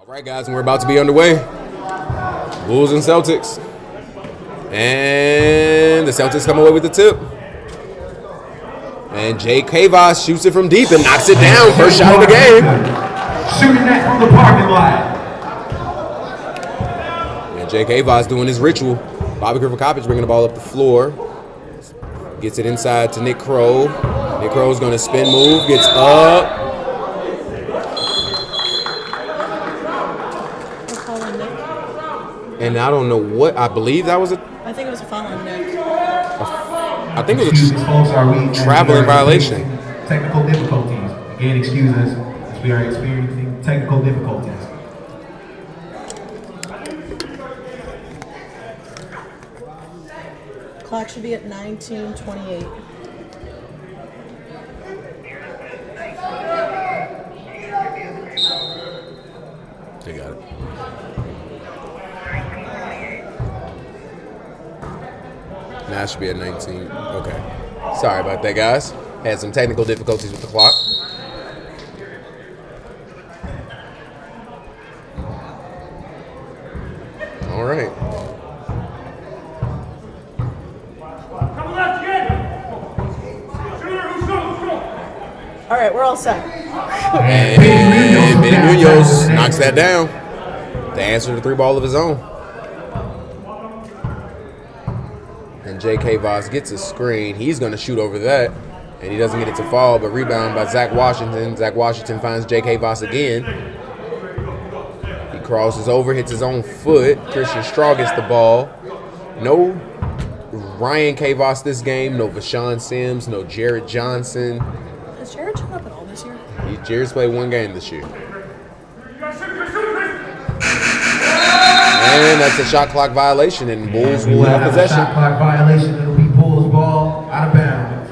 All right, guys, and we're about to be underway. Bulls and Celtics. And the Celtics come away with the tip. And Jay Kavos shoots it from deep and knocks it down. First shot of the game. Shooting that from the parking lot. And Jay Kavos doing his ritual. Bobby Griffin-Coppage bringing the ball up the floor. Gets it inside to Nick Crow. Nick Crow's going to spin move. Gets up. And I don't know what, I believe that was a... I think it was a foul on Nick. I think it was a traveling violation. Technical difficulties. Again, excuse us as we are experiencing technical difficulties. Clock should be at 19:28. They got it. Now it should be at 19. Okay. Sorry about that, guys. Had some technical difficulties with the clock. All right. All right, we're all set. And Benny Munoz knocks that down. The answer to the three ball of his own. And J.K. Voss gets a screen. He's going to shoot over that. And he doesn't get it to fall, but rebound by Zach Washington. Zach Washington finds J.K. Voss again. He crosses over, hits his own foot. Christian Straw gets the ball. No Ryan K. Voss this game. No Vashawn Sims. No Jared Johnson. Has Jared shown up at all this year? Jared's played one game this year. And that's a shot clock violation, and Bulls will have possession. Shot clock violation. It'll be Bulls ball out of bounds.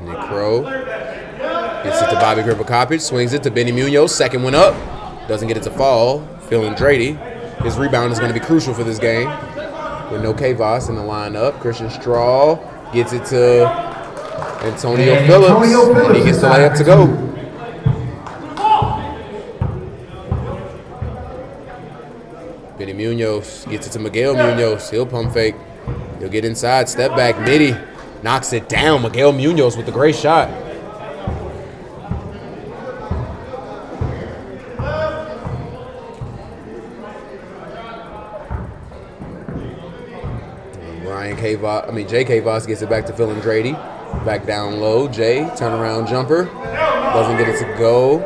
Nick Crow gets it to Bobby Griffin-Coppage, swings it to Benny Munoz. Second one up, doesn't get it to fall. Phil Andrade. His rebound is going to be crucial for this game. With no K-Voss in the lineup. Christian Straw gets it to Antonio Phillips. And he gets the layup to go. Benny Munoz gets it to Miguel Munoz. He'll pump fake. He'll get inside. Step back. Midi knocks it down. Miguel Munoz with a great shot. J.K. Voss gets it back to Phil Andrade. Back down low. Jay, turnaround jumper. Doesn't get it to go.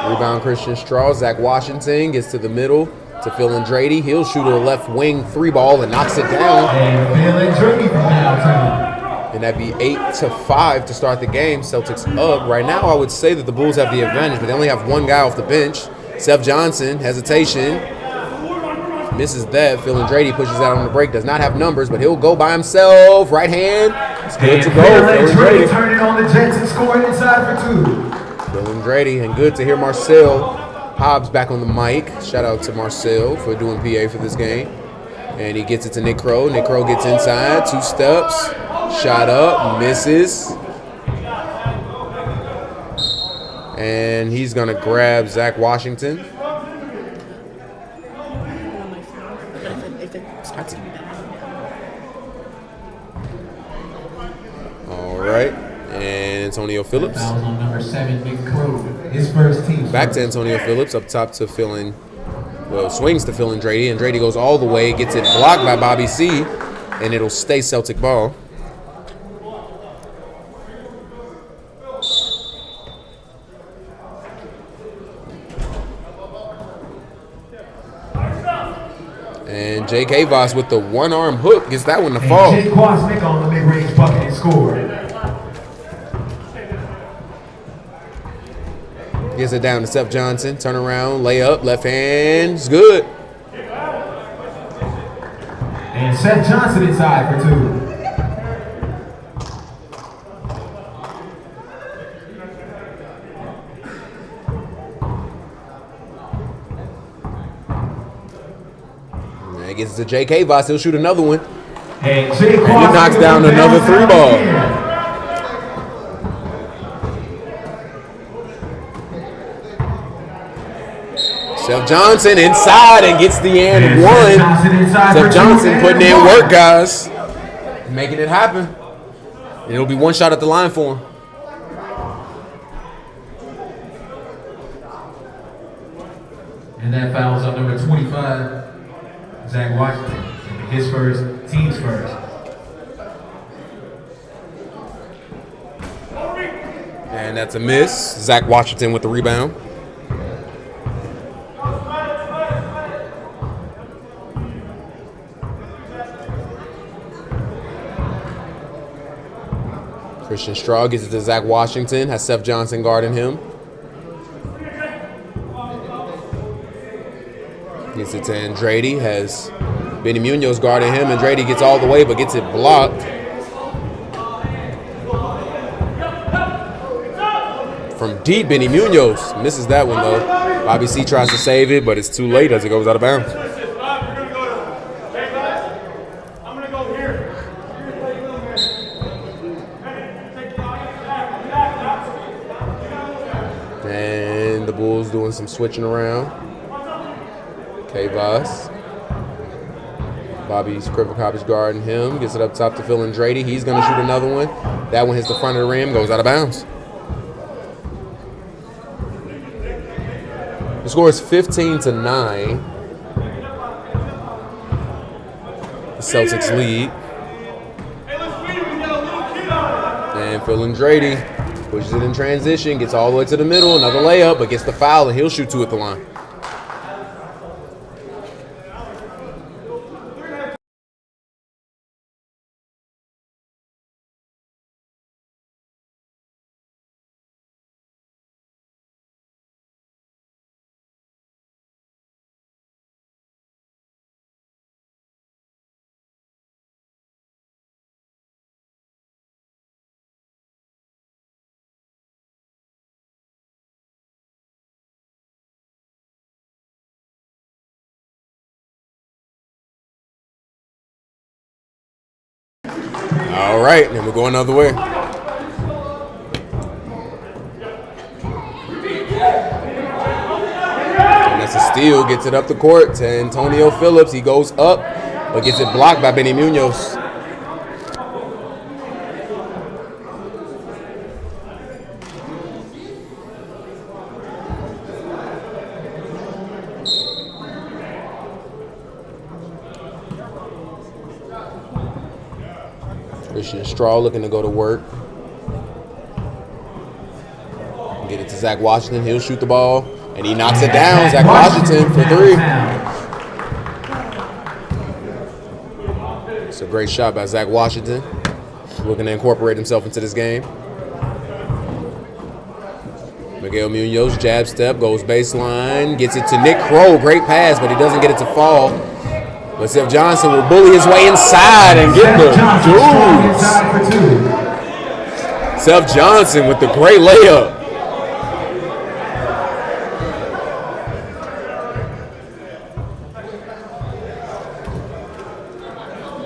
Rebound Christian Straw. Zach Washington gets to the middle to Phil Andrade. He'll shoot a left wing three ball and knocks it down. And that'd be 8-5 to start the game. Celtics up. Right now, I would say that the Bulls have the advantage, but they only have one guy off the bench. Seth Johnson, hesitation. Misses that. Phil Andrade pushes out on the break. Does not have numbers, but he'll go by himself. Right hand. It's good to go. Phil Andrade turning on the Jets and scoring inside for two. Phil Andrade, and good to hear Marcel Hobbs back on the mic. Shout out to Marcel for doing PA for this game. And he gets it to Nick Crow. Nick Crow gets inside. 2 steps. Shot up. Misses. And he's going to grab Zach Washington. All right, and Antonio Phillips. On number 7, Nick Crow, his first team. Back to Antonio Phillips, up top to swings to Phil Andrade. Andrade goes all the way, gets it blocked by Bobby C, and it'll stay Celtic ball. And J.K. Voss with the one-arm hook gets that one to fall. Jake Kwasnik on the mid-range bucket and score. Gets it down to Seth Johnson. Turn around, layup, left hand. It's good. And Seth Johnson inside for 2. And gets to J.K. Voss. He'll shoot another one. And he knocks down another 3-ball. Seth Johnson inside and gets the and one. Seth Johnson putting in work, guys. Making it happen. And it'll be one shot at the line for him. And that fouls on number 25, Zach Washington. His first, team's first. And that's a miss. Zach Washington with the rebound. Christian Straw gets it to Zach Washington. Has Seth Johnson guarding him. Gets it to Andrade. Has Benny Munoz guarding him. Andrade gets all the way but gets it blocked. From deep, Benny Munoz misses that one though. Bobby C tries to save it, but it's too late as it goes out of bounds. And the Bulls doing some switching around. K-Voss. Bobby Scrivecock is guarding him. Gets it up top to Phil Andrade. He's going to shoot another one. That one hits the front of the rim, goes out of bounds. The score is 15-9. The Celtics lead. And Phil Andrade pushes it in transition, gets all the way to the middle, another layup, but gets the foul, and he'll shoot two at the line. All right, then we're going the other way. And that's a steal, gets it up the court to Antonio Phillips. He goes up, but gets it blocked by Benny Munoz. Christian Straw looking to go to work. Get it to Zach Washington. He'll shoot the ball, and he knocks it down. Zach Washington for three. It's a great shot by Zach Washington. Looking to incorporate himself into this game. Miguel Munoz, jab step, goes baseline. Gets it to Nick Crow. Great pass, but he doesn't get it to fall. But Seth Johnson will bully his way inside and get the dudes. Seth Johnson with the great layup.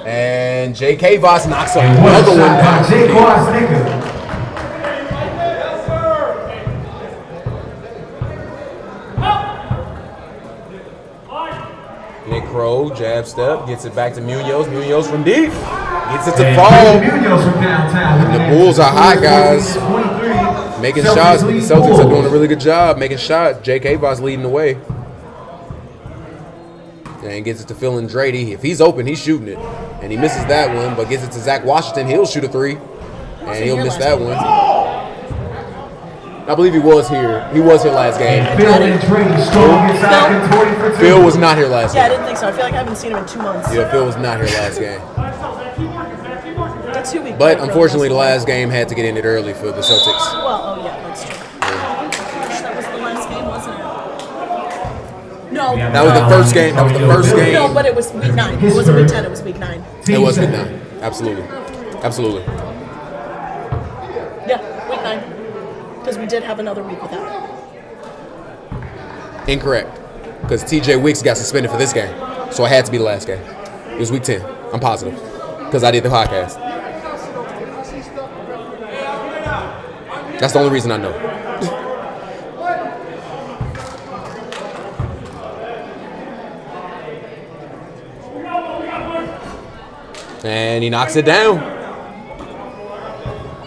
And J.K. Voss knocks another one down. Nick Crow, jab step, gets it back to Munoz. Munoz from deep, gets it to fall. And the Bulls are hot, guys. Making shots, but the Celtics are doing a really good job making shots. J.K. Voss leading the way. And gets it to Phil Andrade. If he's open, he's shooting it. And he misses that one, but gets it to Zach Washington. He'll shoot a three. And he'll miss that one. I believe he was here. He was here last game. Phil was not here last game. Yeah, I didn't think so. I feel like I haven't seen him in 2 months. Yeah, Phil was not here last game. That's 2 weeks. But unfortunately, the last game had to get ended early for the Celtics. Well, oh yeah, that's true. That was the last game, wasn't it? No. That was the first game. That was the first game. No, but it was week 9. It wasn't week 10. It was week 9. It was week 9. Absolutely. Absolutely. Yeah, week 9. Because we did have another week without it. Incorrect. Because TJ Wicks got suspended for this game. So it had to be the last game. It was week 10. I'm positive. Because I did the podcast. That's the only reason I know. And he knocks it down.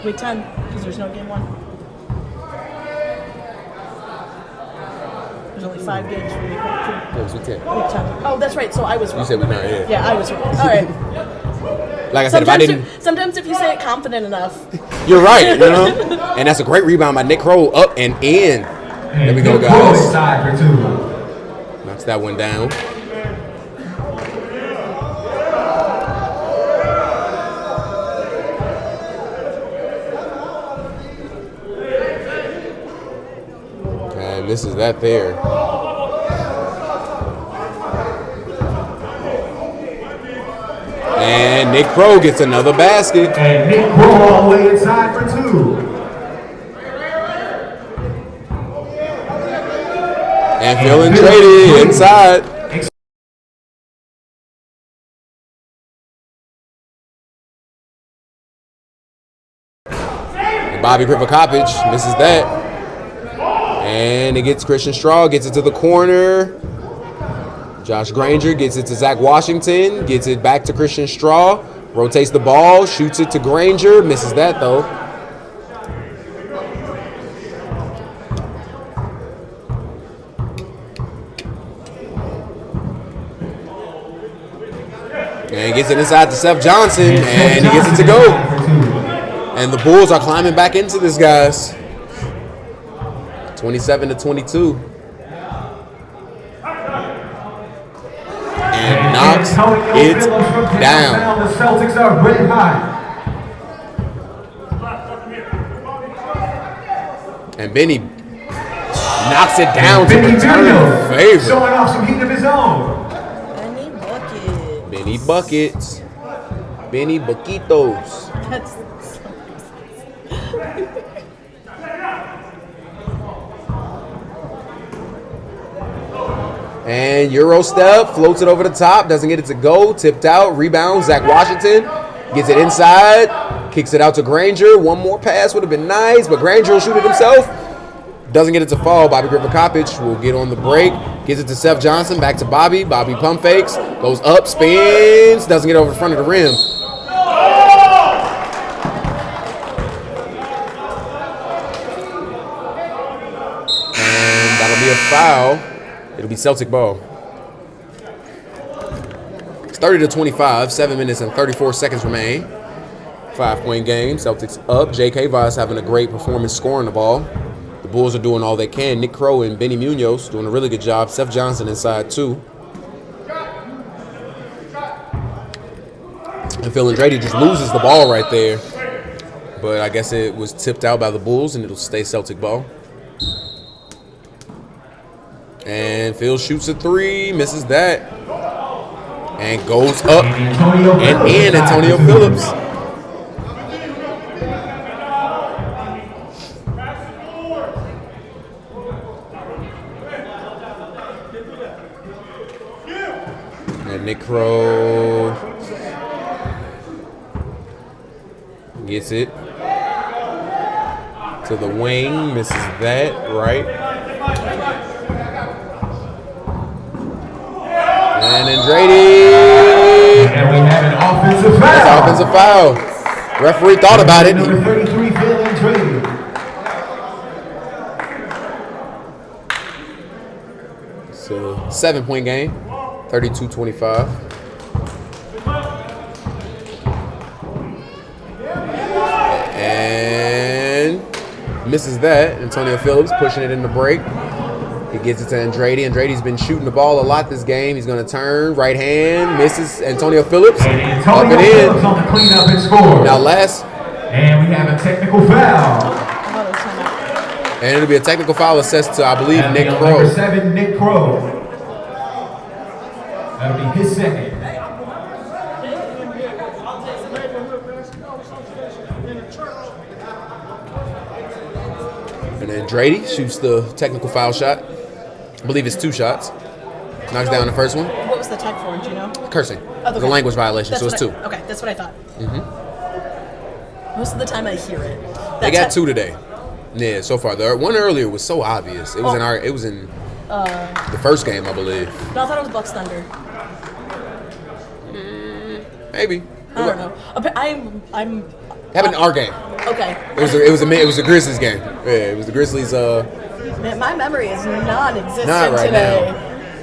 Week 10, because there's no game 1. There's only 5 games for week 1. It was week 10. Week 10. Oh, that's right. So I was wrong. You said week 9, yeah. Yeah, I was wrong. All right. Like I said, Sometimes if you say it confident enough. You're right, you know? And that's a great rebound by Nick Crow, up and in. There we go, guys. Side for 2. Knocks that one down. And this is that there. And Nick Crow gets another basket. And Nick Crow all the way inside for 2. And feeling traded inside. And Bobby Krivakopich misses that. And it gets Christian Straw, gets it to the corner. Josh Granger gets it to Zach Washington, gets it back to Christian Straw, rotates the ball, shoots it to Granger, misses that though. And gets it inside to Seth Johnson, and he gets it to go. And the Bulls are climbing back into this, guys. 27-22. And knocks it down. The Celtics are red hot. And Benny knocks it down to return favor. Showing off some heat of his own. Benny Buckets. Benny Buckets. Benny Buquitos. That's And Euro step, floats it over the top, doesn't get it to go, tipped out, rebound, Zach Washington, gets it inside, kicks it out to Granger, one more pass would have been nice, but Granger will shoot it himself, doesn't get it to fall, Bobby Krivakopich will get on the break, gives it to Seth Johnson, back to Bobby pump fakes, goes up, spins, doesn't get over the front of the rim. And that'll be a foul. It'll be Celtic ball. It's 30-25, 7 minutes and 34 seconds remain. 5-point game. Celtics up. J.K. Voss having a great performance scoring the ball. The Bulls are doing all they can. Nick Crow and Benny Munoz doing a really good job. Seth Johnson inside too. And Phil Andretti just loses the ball right there. But I guess it was tipped out by the Bulls and it'll stay Celtic ball. And Phil shoots a 3, misses that. And goes up and in Antonio Phillips. And Nick Crow gets it to the wing, misses that, right? And Andretti. And we have an offensive foul. That's offensive foul. Referee thought about it. Number 33, Phil Andretti. So 7-point game, 32-25. And misses that. Antonio Phillips pushing it in the break. He gets it to Andretti. Andretti's been shooting the ball a lot this game. He's going to turn, right hand, misses Antonio Phillips. And Antonio up and Phillips in. on the cleanup and score. Now last. And we have a technical foul. And it'll be a technical foul assessed to, I believe, That'll Nick be on Crow. Number 7, Nick Crow. That'll be his second. And then Andretti shoots the technical foul shot. I believe it's 2 shots. Knocks down the first one. What was the tech for? Do you know? Cursing. Oh, It's a language violation, That's so it's what 2. Okay, that's what I thought. Most of the time I hear it. They got 2 today. Yeah, so far. The one earlier was so obvious. It was in the first game, I believe. No, I thought it was Bucks Thunder. Maybe. I don't know. I'm. Happened in our game. Okay. It was the Grizzlies game. Yeah, it was the Grizzlies. Man, my memory is non-existent Not right today.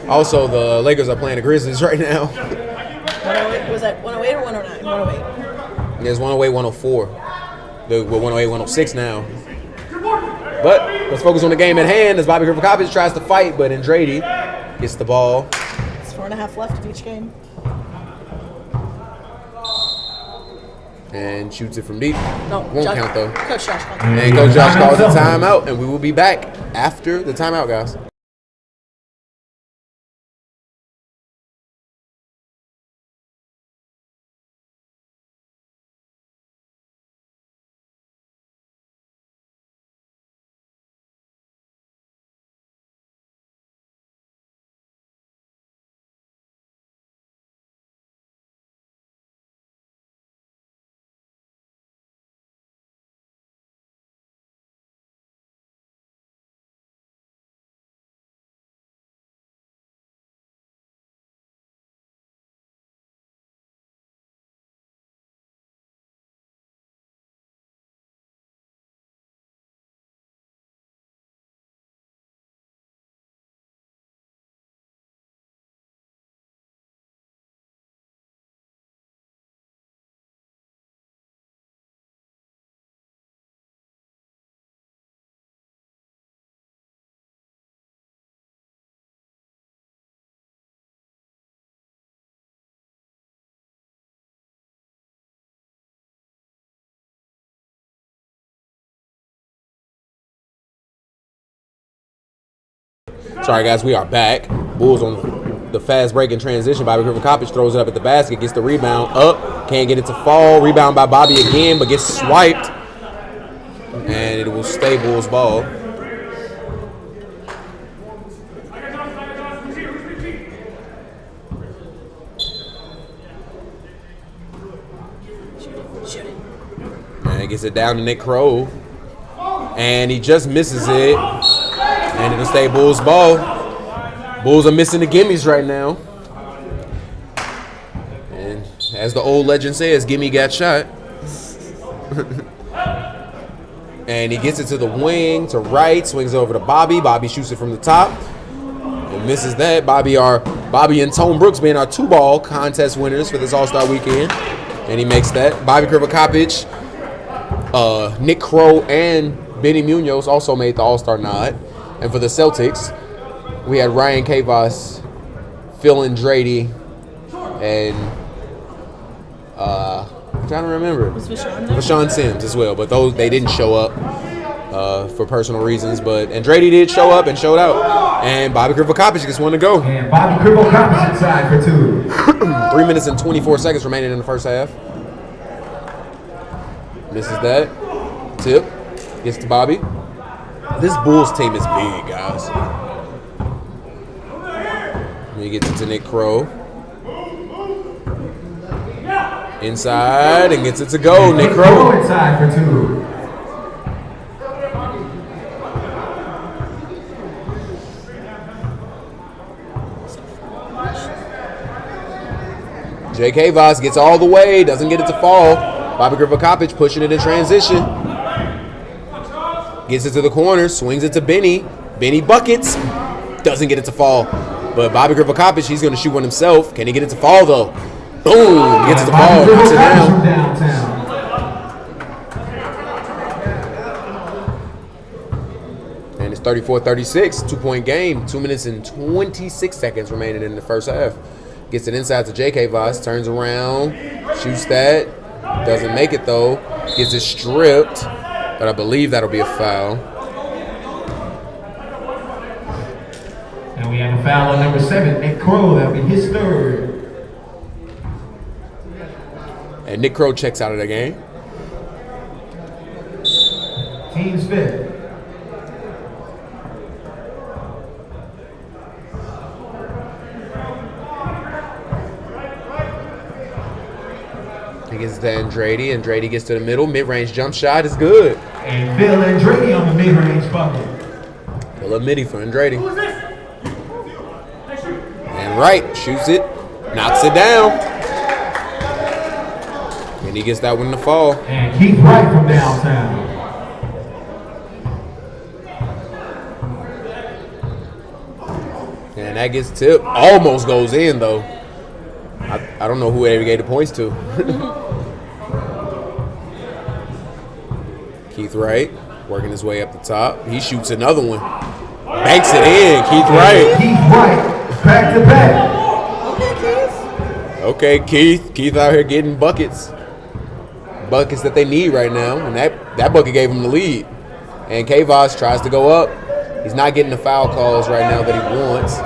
now. Also, the Lakers are playing the Grizzlies right now. 108, was that 108 or 109? 108. It's 108, 104. We're 108, 106 now. But let's focus on the game at hand as Bobby Griffin tries to fight, but Andrade gets the ball. It's 4.5 left of each game. And shoots it from deep. No, Won't count though. Coach Josh called it. And Coach Josh calls a timeout, and we will be back after the timeout, guys. Sorry, guys, we are back. Bulls on the fast break and transition. Bobby Griffin throws it up at the basket, gets the rebound up, can't get it to fall. Rebound by Bobby again, but gets swiped. And it will stay Bulls ball. And gets it down to Nick Crow. And he just misses it. And it'll stay Bulls ball. Bulls are missing the gimmies right now. And as the old legend says, gimme got shot. And he gets it to the wing, to right, swings over to Bobby. Bobby shoots it from the top and misses that. Bobby and Tone Brooks being our 2-ball contest winners for this All-Star weekend. And he makes that. Bobby Krivakopich, Nick Crow, and Benny Munoz also made the All-Star nod. And for the Celtics, we had Ryan Kavos, Phil Andrade, and I'm trying to remember. Was Vashon there? Vashon Sims as well, but they didn't show up for personal reasons. But Andrade did show up and showed out. And Bobby Krivakopich just wanted to go. And Bobby Krivakopich inside for 2. 3 minutes and 24 seconds remaining in the first half. Misses that. Tip. Gets to Bobby. This Bulls team is big, guys. He gets it to Nick Crow. Inside and gets it to go. Nick Crow. Inside for 2. J.K. Voss gets all the way, doesn't get it to fall. Bobby Krivakopich pushing it in transition. Gets it to the corner, swings it to Benny. Benny buckets, doesn't get it to fall. But Bobby Krivakopich, he's going to shoot one himself. Can he get it to fall, though? Boom, gets it to fall, puts it down. And it's 34-36, 2-point game. 2 minutes and 26 seconds remaining in the first half. Gets it inside to J.K. Voss, turns around, shoots that. Doesn't make it, though. Gets it stripped, but I believe that'll be a foul. And we have a foul on number 7, Nick Crow. That'll be his 3rd. And Nick Crow checks out of the game. Team's 5th. He gets it to Andrade. Andrade gets to the middle. Mid-range jump shot is good. And Phil Andrade on the mid-range bucket. A little midi for Andrade. And Wright shoots it. Knocks it down. And he gets that one to fall. And Keith Wright from downtown. And that gets tipped. Almost goes in, though. I don't know who they gave the points to. Keith Wright working his way up the top. He shoots another one. Banks it in. Keith Wright. Keith Wright, back to back. Okay, Keith. Keith out here getting buckets. Buckets that they need right now. And that bucket gave him the lead. And K-Voss tries to go up. He's not getting the foul calls right now that he wants.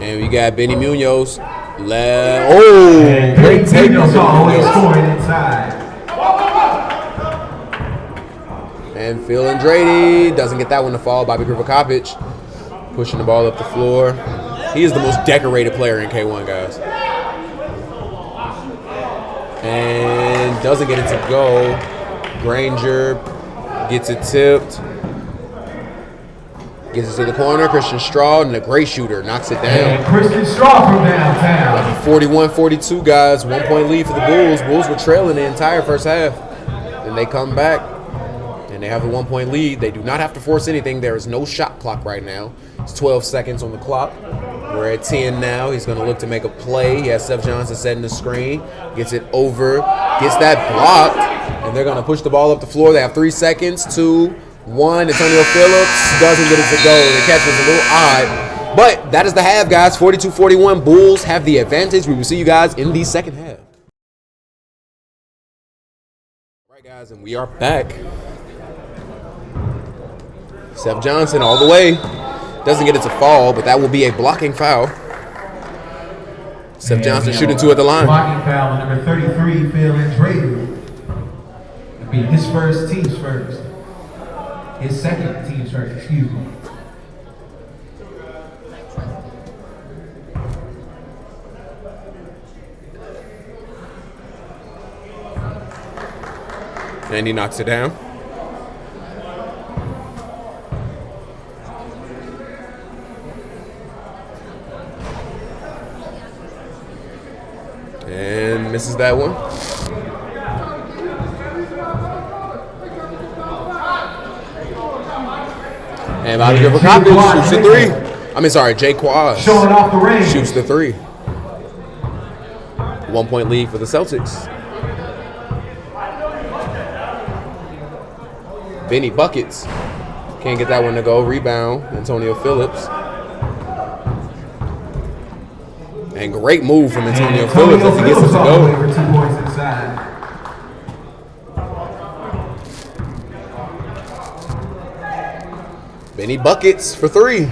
And we got Benny Munoz. Great take from always scoring inside. And Phil Andrade doesn't get that one to fall. Bobby Krivakopich pushing the ball up the floor. He is the most decorated player in K1, guys. And doesn't get it to go. Granger gets it tipped. Gets it to the corner. Christian Straw, and a great shooter, knocks it down. And Christian Straw from downtown. 41-42, guys. 1 point lead for the Bulls. Bulls were trailing the entire first half. And they come back, and they have a 1 point lead. They do not have to force anything. There is no shot clock right now. It's 12 seconds on the clock. We're at 10 now. He's going to look to make a play. He has Seth Johnson setting the screen. Gets it over. Gets that blocked. And they're going to push the ball up the floor. They have 3 seconds. 2, 1. Antonio Phillips doesn't get it to go. The catch was a little odd. But that is the half, guys. 42-41. Bulls have the advantage. We will see you guys in the second half. All right, guys, and we are back. Seth Johnson all the way. Doesn't get it to fall, but that will be a blocking foul. Seth Johnson shooting 2 at the line. Blocking foul on number 33, Phil Andrade. It'll be his first, team's first. His second, team's first, excuse me. And he knocks it down. And misses that one. And Bobby Krivakopich shoots the 3. I mean, sorry, Jay Quaz showing off the range. Shoots the 3. 1 point lead for the Celtics. Benny buckets. Can't get that one to go. Rebound, Antonio Phillips. And great move from Antonio Phillips as he gets it to go. For 2 points inside. Benny buckets for 3.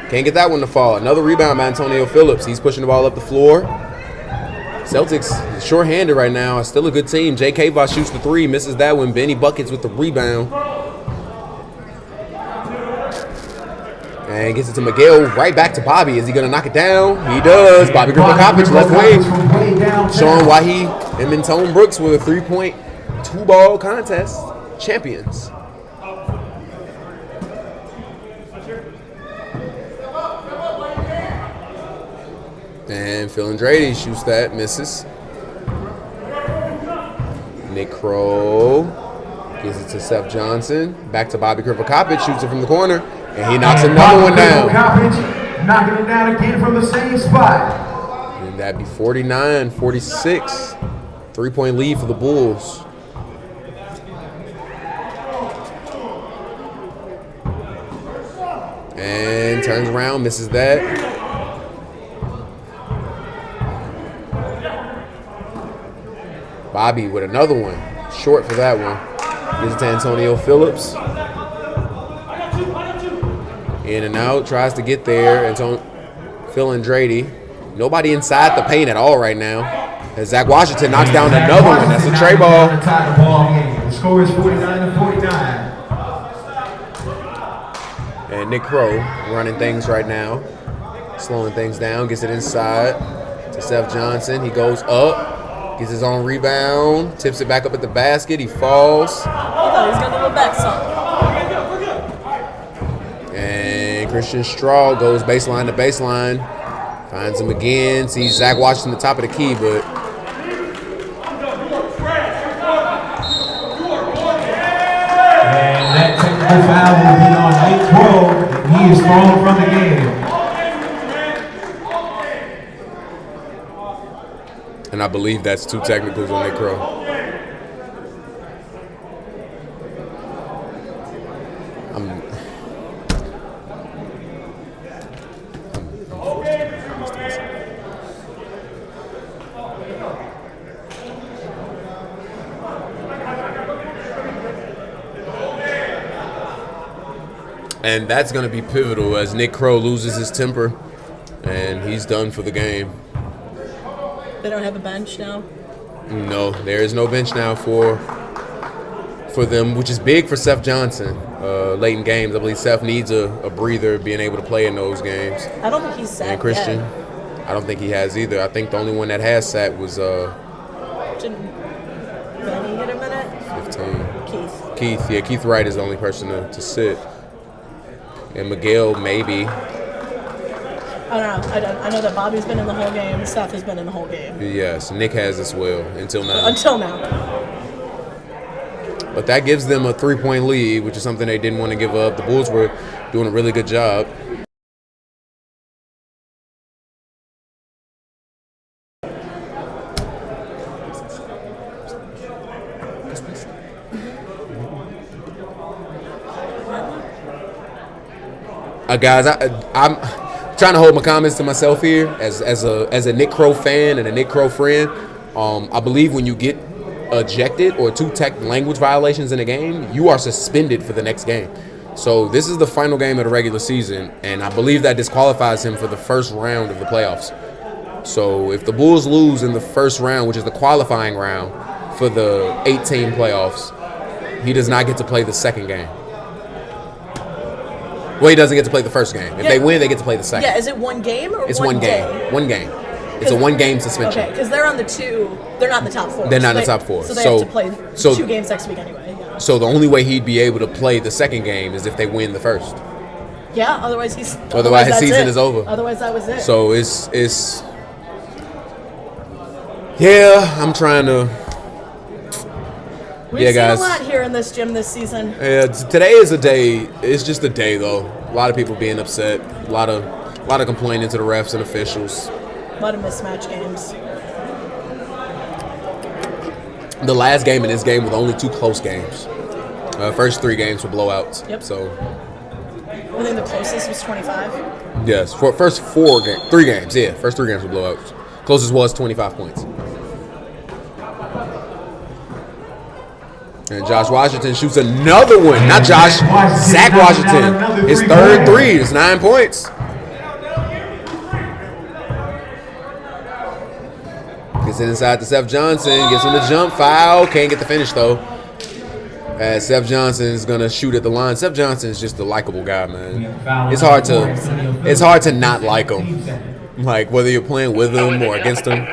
Can't get that one to fall. Another rebound by Antonio Phillips. He's pushing the ball up the floor. Celtics short-handed right now. Still a good team. J.K. Voss shoots the 3. Misses that one. Benny buckets with the rebound. And gets it to Miguel. Right back to Bobby. Is he going to knock it down? He does. Bobby Krivakopich, left wing. Showing why he and Mentone Brooks were the 3-point 2-ball contest champions. And Phil Andrade shoots that, misses. Nick Crow gives it to Seth Johnson. Back to Bobby Krivakopich, shoots it from the corner, and he knocks another one down. Krivakopich knocking it down again from the same spot. And that'd be 49-46. 3-point lead for the Bulls. And turns around, misses that. Bobby with another one. Short for that one. Gives it to Antonio Phillips. In and out. Tries to get there. Phil Andrade. Nobody inside the paint at all right now. As Zach Washington knocks down another one. That's a tray ball. The score is 49-49. And Nick Crow running things right now. Slowing things down. Gets it inside to Seth Johnson. He goes up. Gets his own rebound. Tips it back up at the basket. He falls. I thought he was going to go back some. And Christian Straw goes baseline to baseline. Finds him again. Sees Zach Washington at the top of the key, but And that technical foul will be on Nate Crow. He is thrown from the game. and I believe that's 2 technicals on Nick Crow. And that's going to be pivotal as Nick Crow loses his temper, and he's done for the game. They don't have a bench now? No, there is no bench now for them, which is big for Seth Johnson. Late in games, I believe Seth needs a breather, being able to play in those games. I don't think he's sat And Christian, yet. I don't think he has either. I think the only one that has sat was Didn't Benny get a minute? 15. Keith. Keith Wright is the only person to sit. And Miguel, maybe. I don't know. I know that Bobby's been in the whole game. Seth has been in the whole game. Yes, Nick has as well until now. Until now. But that gives them a 3-point lead, which is something they didn't want to give up. The Bulls were doing a really good job. Guys, I'm trying to hold my comments to myself here as a Nick Crow fan and a Nick Crow friend. I believe when you get ejected or 2 tech language violations in a game, you are suspended for the next game. So this is the final game of the regular season, and I believe that disqualifies him for the first round of the playoffs. So if the Bulls lose in the first round, which is the qualifying round for the 8-team playoffs, he does not get to play the second game. Well, he doesn't get to play the first game. If they win, they get to play the second. Yeah, is it one game or It's one one game. day? One game. It's a 1-game suspension. Okay, because they're on the 2. They're not in the top 4. They're not in the top 4. So they have to play 2 games next week anyway. Yeah. So the only way he'd be able to play the second game is if they win the first. Yeah, otherwise his Otherwise, his season is over. Otherwise, that was it. So it's yeah, I'm trying to. We've seen guys. a lot here in this gym this season. Yeah, today is a day. It's just a day though. A lot of people being upset. A lot of complaining to the refs and officials. A lot of mismatch games. The last game in this game were the only 2 close games. First 3 games were blowouts. Yep. So I think the closest was 25. yes, for first 3 games. Yeah, first 3 games were blowouts. Closest was 25 points. And Josh Washington shoots another one. Not Josh, Zach Washington. His third 3 is 9 points. Gets it inside to Seth Johnson. Gets him the jump foul. Can't get the finish though. As Seth Johnson is gonna shoot at the line. Seth Johnson is just a likable guy, man. It's hard to not like him. Like whether you're playing with him or against him.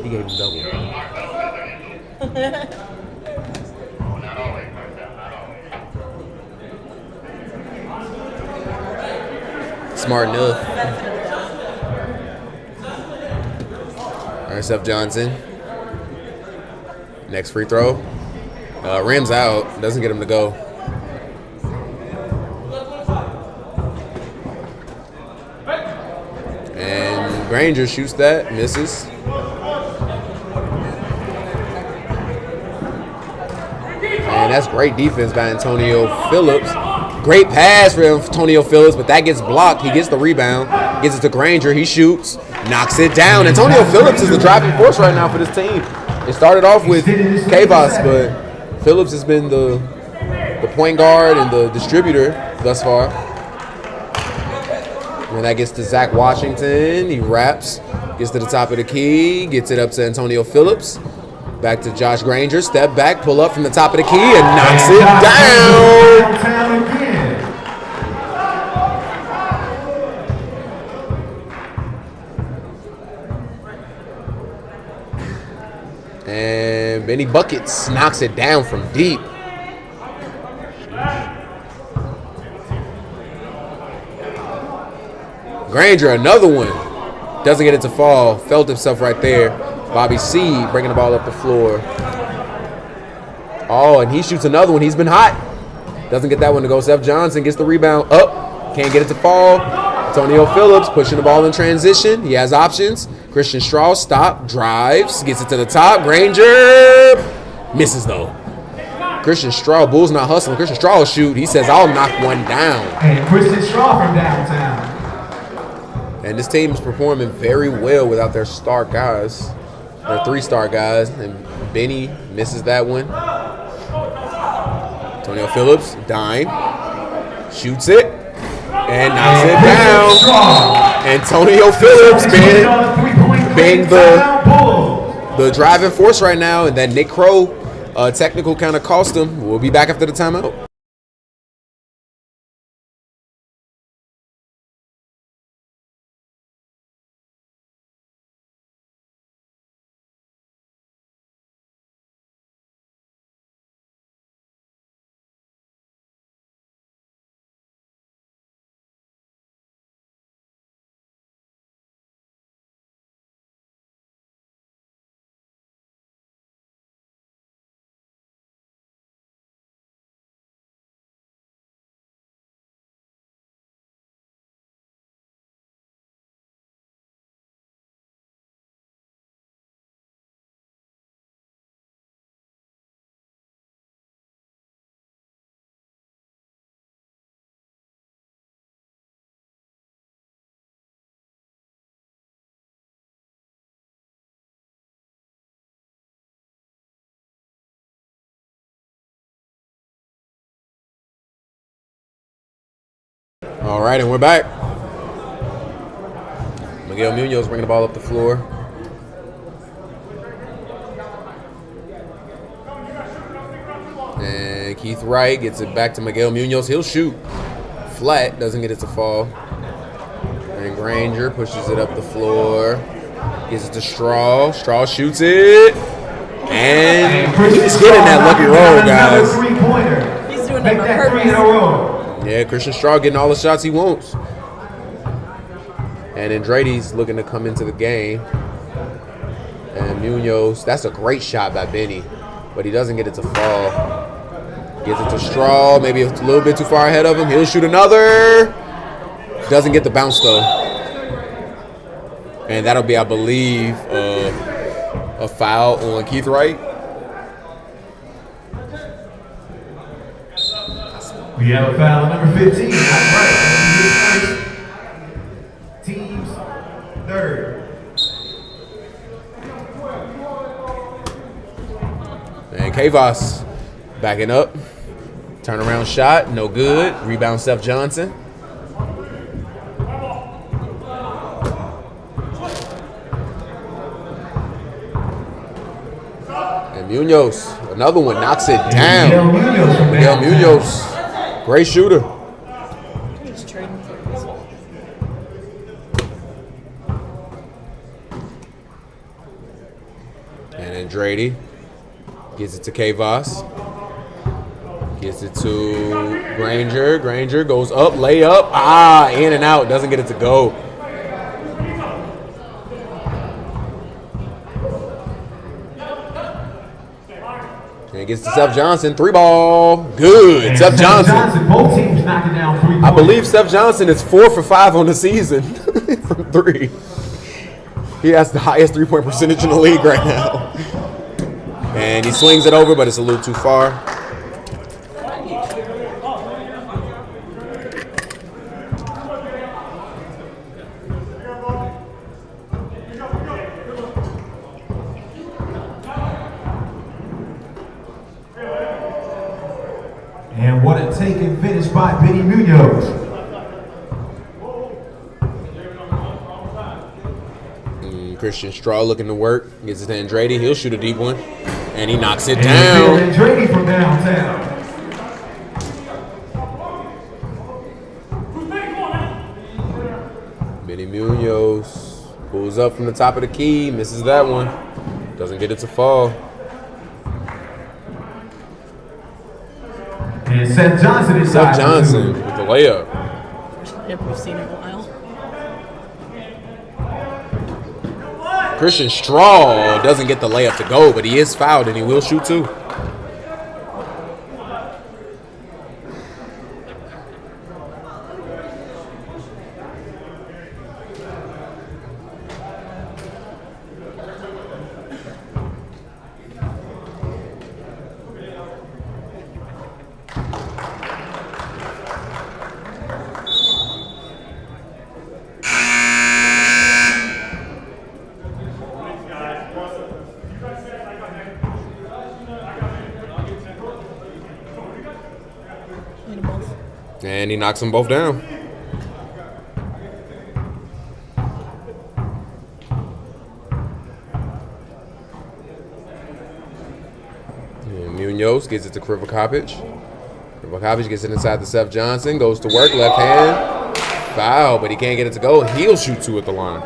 He gave him double. Smart enough. All right, Seth Johnson. Next free throw. Rims out. Doesn't get him to go. And Granger shoots that. Misses. And that's great defense by Antonio Phillips. Great pass for Antonio Phillips, but that gets blocked. He gets the rebound, gets it to Granger. He shoots, knocks it down. Antonio Phillips is the driving force right now for this team. It started off with Kavos, but Phillips has been the point guard and the distributor thus far. And that gets to Zach Washington. He wraps, gets to the top of the key, gets it up to Antonio Phillips. Back to Josh Granger. Step back, pull up from the top of the key, and knocks it down. Benny buckets, knocks it down from deep. Granger, another one. Doesn't get it to fall. Felt himself right there. Bobby C bringing the ball up the floor. Oh, and he shoots another one. He's been hot. Doesn't get that one to go. Seth Johnson gets the rebound up. Can't get it to fall. Antonio Phillips pushing the ball in transition. He has options. Christian Straw, stop, drives, gets it to the top. Granger misses though. Christian Straw, Bulls not hustling. Christian Straw will shoot. He says, I'll knock one down. And Christian Straw from downtown. And this team is performing very well without their star guys. Their 3-star guys. And Benny misses that one. Antonio Phillips, dime. Shoots it. And knocks it down. Antonio Phillips being the driving force right now. And that Nick Crow technical kind of cost him. We'll be back after the timeout. All right, and we're back. Miguel Munoz bringing the ball up the floor. And Keith Wright gets it back to Miguel Munoz. He'll shoot. Flat, doesn't get it to fall. And Granger pushes it up the floor. Gives it to Straw. Straw shoots it. And he's getting that lucky roll, guys. He's doing it on purpose. Yeah, Christian Straw getting all the shots he wants. And Andretti's looking to come into the game. And Munoz, that's a great shot by Benny, but he doesn't get it to fall. Gets it to Straw, maybe a little bit too far ahead of him. He'll shoot another. Doesn't get the bounce though. And that'll be, I believe, a foul on Keith Wright. We have a foul on number 15. That's right. Team's third. And Kavos backing up. Turnaround shot, no good. Rebound Seth Johnson. And Munoz, another one, knocks it down. Miguel Munoz. Great shooter. He's trading for this. And Andretti gives it to Kavos. Gives it to Granger. Granger goes up, layup. In and out. Doesn't get it to go. And it gets to Seth Johnson. 3-ball. Good. Seth Johnson. Both teams knocking down 3 points. I believe Seth Johnson is 4 for 5 on the season from 3. He has the highest 3-point percentage in the league right now. And he swings it over, but it's a little too far. And what a take and finish by Benny Munoz. Christian Straw looking to work. Gets it to Andretti. He'll shoot a deep one. And he knocks it down. Andretti from downtown. Benny Munoz pulls up from the top of the key. Misses that one. Doesn't get it to fall. And Seth Johnson inside. Seth Johnson with the layup. If we've seen it in a while. Christian Straw doesn't get the layup to go, but he is fouled and he will shoot too. And he knocks them both down. And Munoz gets it to Krivakopich. Krivakopich gets it inside to Seth Johnson. Goes to work, left hand. Foul, but he can't get it to go. He'll shoot two at the line.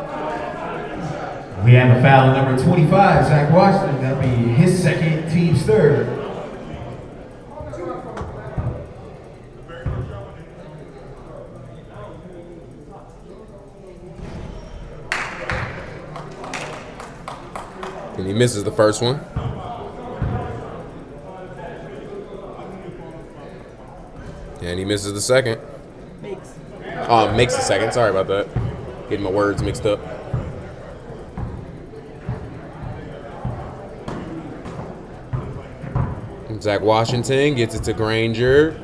We have a foul on number 25, Zach Washington. That'll be his second, team's third. And he misses the first one. And he misses the second. Makes Makes the second. Sorry about that. Getting my words mixed up. Zach Washington gets it to Granger.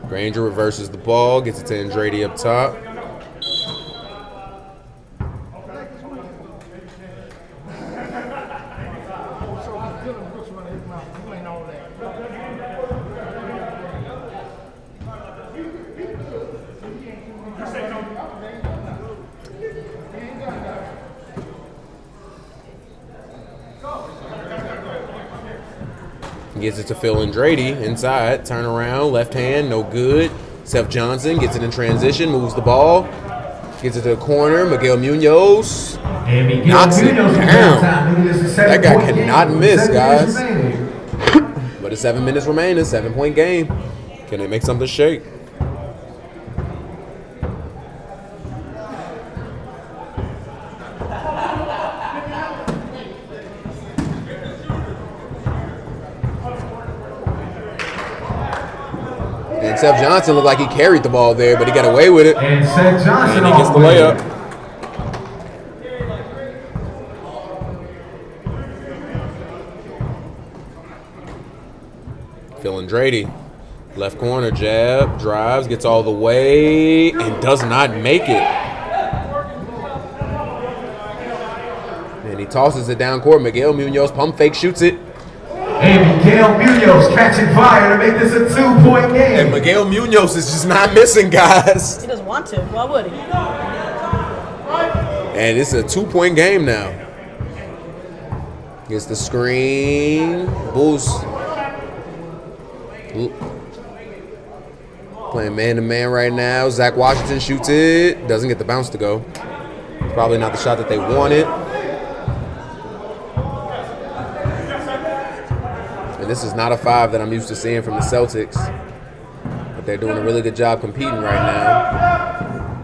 Granger reverses the ball, gets it to Andrade up top. Gets it to Phil Andrade inside, turn around, left hand, no good. Seth Johnson gets it in transition, moves the ball, gets it to the corner. Miguel Munoz knocks it down. That guy cannot miss, guys. But it's 7 minutes remaining, 7-point game. Can they make something shake? And Seth Johnson looked like he carried the ball there, but he got away with it. And Seth Johnson and he gets the layup. Phil Andrade, left corner, jab, drives, gets all the way, and does not make it. And he tosses it down court. Miguel Munoz pump fake, shoots it. And Miguel Munoz catching fire to make this a 2-point game. And Miguel Munoz is just not missing, guys. He doesn't want to. Why would he? And it's a 2-point game now. Gets the screen. Bulls playing man-to-man right now. Zach Washington shoots it. Doesn't get the bounce to go. Probably not the shot that they wanted. This is not a 5 that I'm used to seeing from the Celtics, but they're doing a really good job competing right now.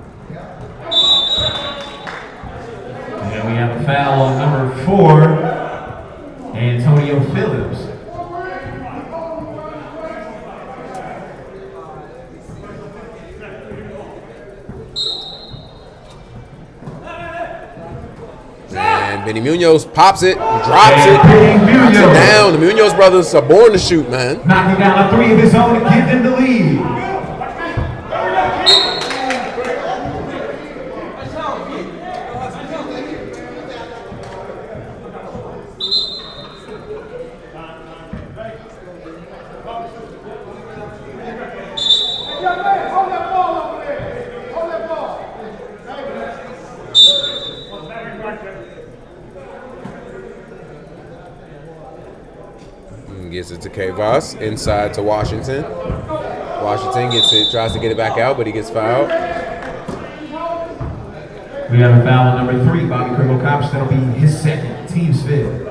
And we have a foul on number 4, Antonio Phillips. And Benny Munoz pops it, drops it, knocks it down. The Munoz brothers are born to shoot, man. Knocking down a 3 of his own to give them the lead. Gets it to K-Voss, inside to Washington. Washington gets it, tries to get it back out, but he gets fouled. We have a foul on number 3, Bobby Krivakopich. That'll be his second, team's 5th.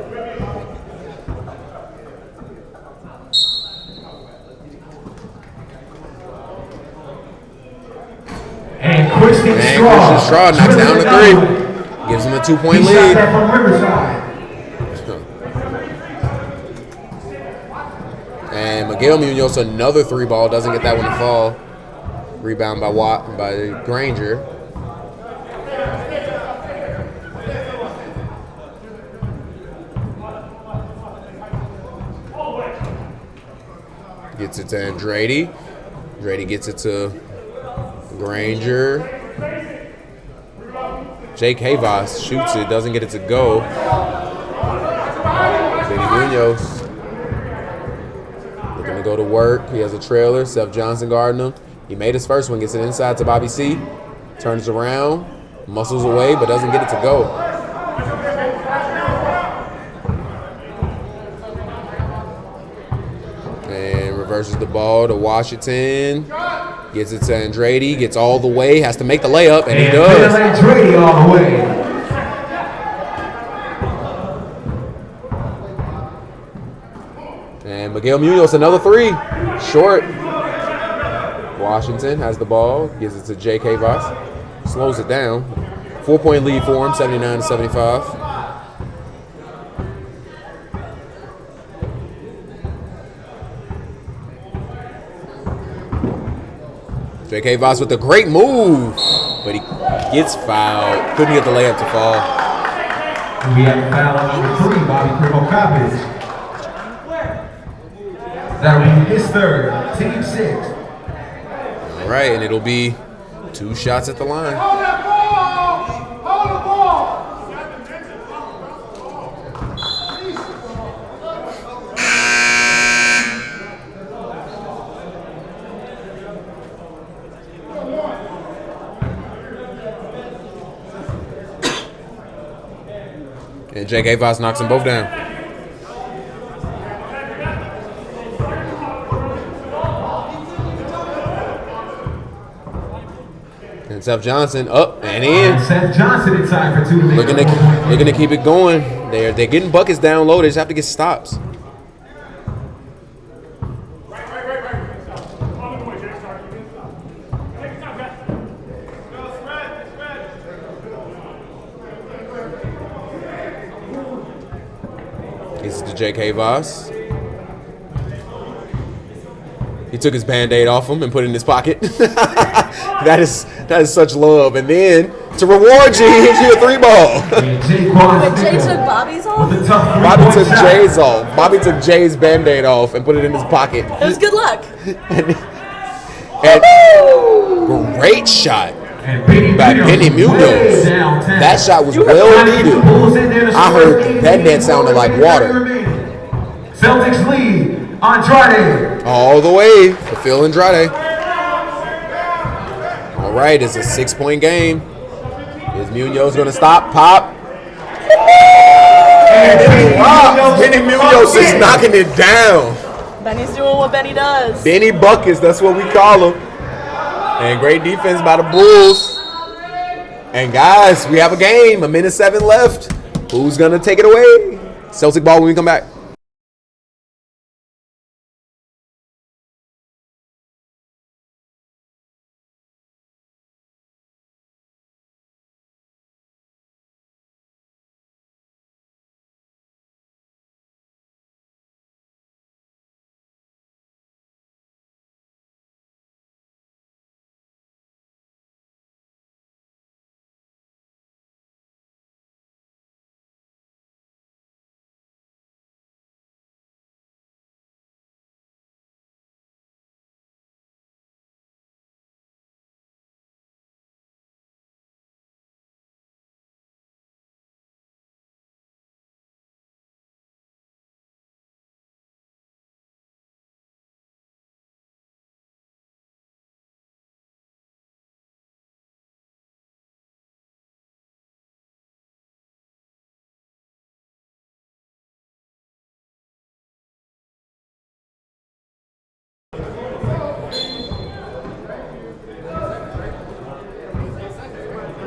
his straw, knocks down the three. Gives him a 2-point He shot lead. that from Riverside. And Miguel Munoz, another 3 ball, doesn't get that one to fall. Rebound by Granger. Gets it to Andretti. Andretti gets it to Granger. Jake Havas shoots it, doesn't get it to go. Benny Munoz looking to go to work. He has a trailer. Seth Johnson guarding him. He made his first one, gets it inside to Bobby C. Turns around, muscles away, but doesn't get it to go. And reverses the ball to Washington. Gets it to Andretti, gets all the way, has to make the layup, and he does. Andretti all the way. And Miguel Munoz, another 3. Short. Washington has the ball, gives it to Jake Havas. Slows it down. 4-point lead for him, 79-75. Jake Havas with a great move, but he gets fouled. Couldn't get the layup to fall. And we have a foul on number 3, Bobby Krivokopich. That will be his third, team 6. All right, and it'll be 2 shots at the line. Hold that ball! Hold the ball! And Jake Havas knocks them both down. And Seth Johnson up and in. Seth Johnson inside for 2 to make Looking to keep it going. They're getting buckets down low. They just have to get stops. This is to Jake Havas. He took his Band-Aid off him and put it in his pocket. that is such love. And then to reward you, he hits you a 3 ball. But Jay took Bobby's off? Bobby took Jay's off. Bobby took Jay's Band-Aid off and put it in his pocket. It was good luck. and great shot by Benny Munoz. That shot was well needed. I heard that net sounded like water. Celtics lead. Andrade. All the way for Phil Andrade. All right, it's a 6-point game. Is Munoz going to stop? Pop. Benny Munoz is knocking it down. Benny's doing what Benny does. Benny Buckets, that's what we call him. And great defense by the Bulls. And guys, we have a game. 1:07 left. Who's going to take it away? Celtic ball when we come back.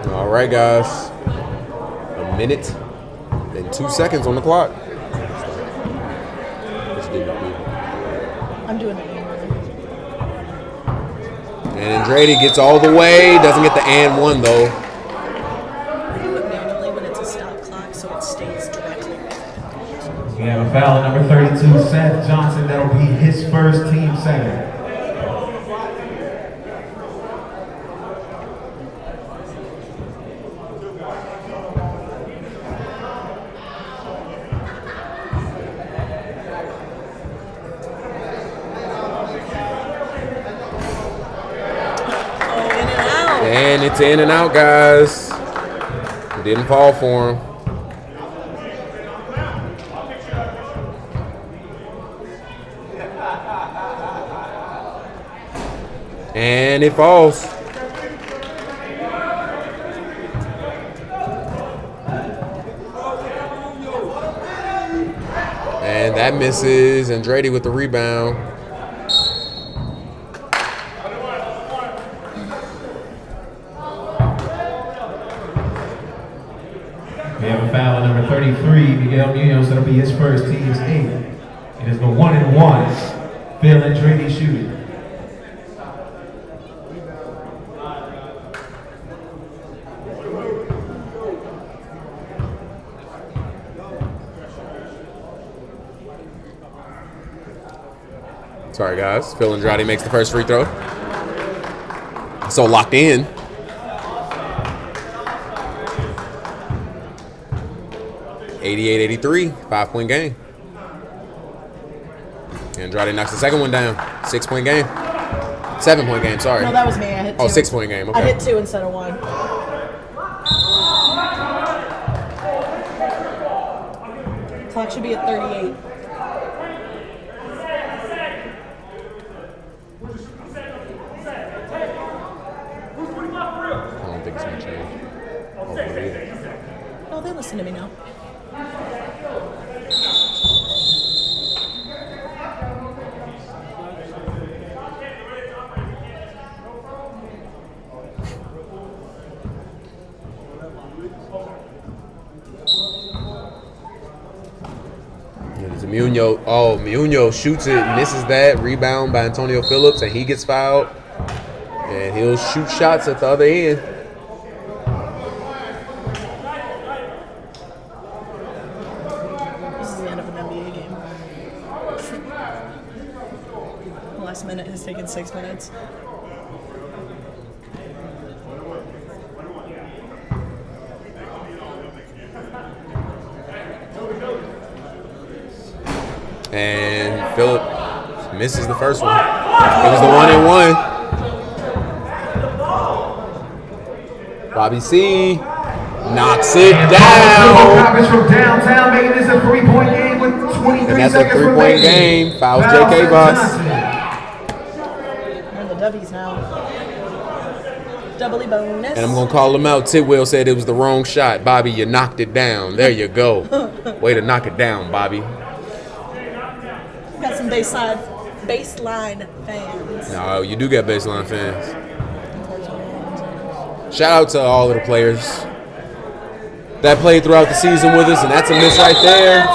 All right, guys. 1 minute and 2 seconds on the clock. I'm doing it. And Andretti gets all the way. Doesn't get the and one, though. Foul number 32, Seth Johnson. That'll be his first team second. And it's in and out, guys. Didn't fall for him. And it falls. And that misses. Andretti with the rebound. We have a foul on number 33, Miguel Munoz. That'll be his first, team's 8. It is the 1-and-1. Phil Andretti shooting. Sorry, guys. Phil Andrade makes the first free throw. So locked in. (88-83), 5-point game. Andrade knocks the second one down. 6-point game. 7-point game, sorry. No, that was me. I hit 2. Oh, 6-point game. Okay. I hit 2 instead of 1. Clock should be at 38. I don't think it's going to change. Oh, they listen to me now. It's Munoz. Oh, Munoz shoots it, misses that. Rebound by Antonio Phillips, and he gets fouled. And he'll shoot shots at the other end. This is the end of an NBA game. The last minute has taken 6 minutes. And Phillips misses the first one. It was the 1-and-1. Bobby C knocks it down. Roberts from downtown, making this a 3-point game with 23 And that's a seconds 3-point remaining. game. Fouls Foul J.K. Seth Voss. Johnson. We're in the W's now. Doubly bonus. And I'm going to call him out. Tidwell said it was the wrong shot. Bobby, you knocked it down. There you go. Way to knock it down, Bobby. Got some baseline fans. No, you do get baseline fans. Shout out to all of the players that played throughout the season with us, and that's a miss right there.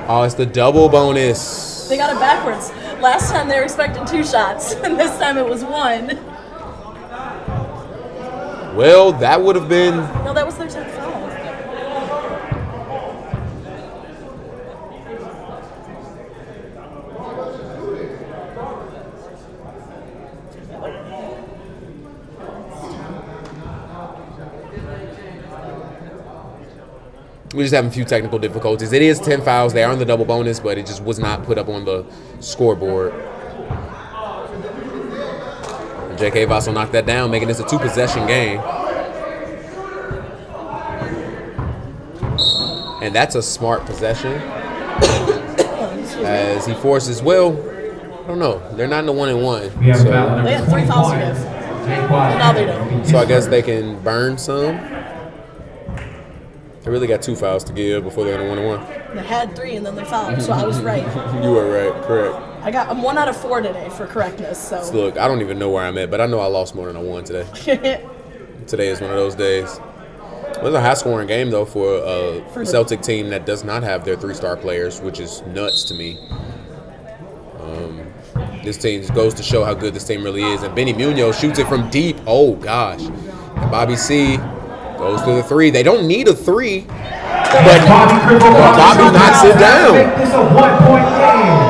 Oh, it's the double bonus. They got it backwards. Last time they were expecting 2 shots, and this time it was 1. Well, that would have been... No, that was their 10th foul. We're just having a few technical difficulties. It is 10 fouls. They are on the double bonus, but it just was not put up on the scoreboard. And J.K. Voss will knock that down, making this a 2-possession game. And that's a smart possession. As he forces, well, I don't know. They're not in the 1-and-1. We have foul number They had 3 fouls to 21. give. Jake Washington. Now they don't. So I guess they can burn some. They really got 2 fouls to give before they're in a 1-and-1. They had 3 and then they fouled, so I was right. You were right, correct. I'm 1 out of 4 today for correctness. So Look, I don't even know where I'm at, but I know I lost more than I won today. Today is one of those days. It was a high-scoring game, though, for a Celtic team that does not have their 3-star players, which is nuts to me. This team just goes to show how good this team really is. And Benny Munoz shoots it from deep. Oh, gosh. And Bobby C goes to the 3. They don't need a 3. But Bobby knocks it down. Make this a 1-point game.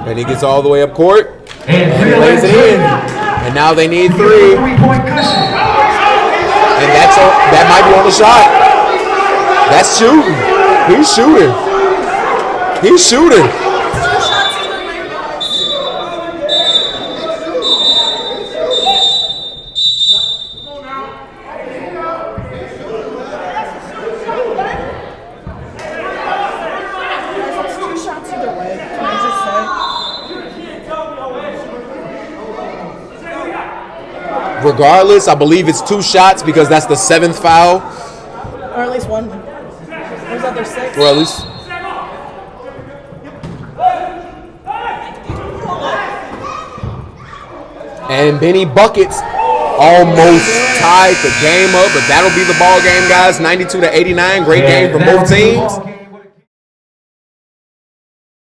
And he gets all the way up court. And He lays it in. And now they need 3. 3-point cushion. And that might be on the shot. That's shooting. He's shooting. He's shooting. Regardless, I believe it's 2 shots because that's the 7th foul. Or at least one. There's other 6. Or at least. And Benny buckets almost tied the game up, but that'll be the ball game, guys. 92-89. Great game for both teams.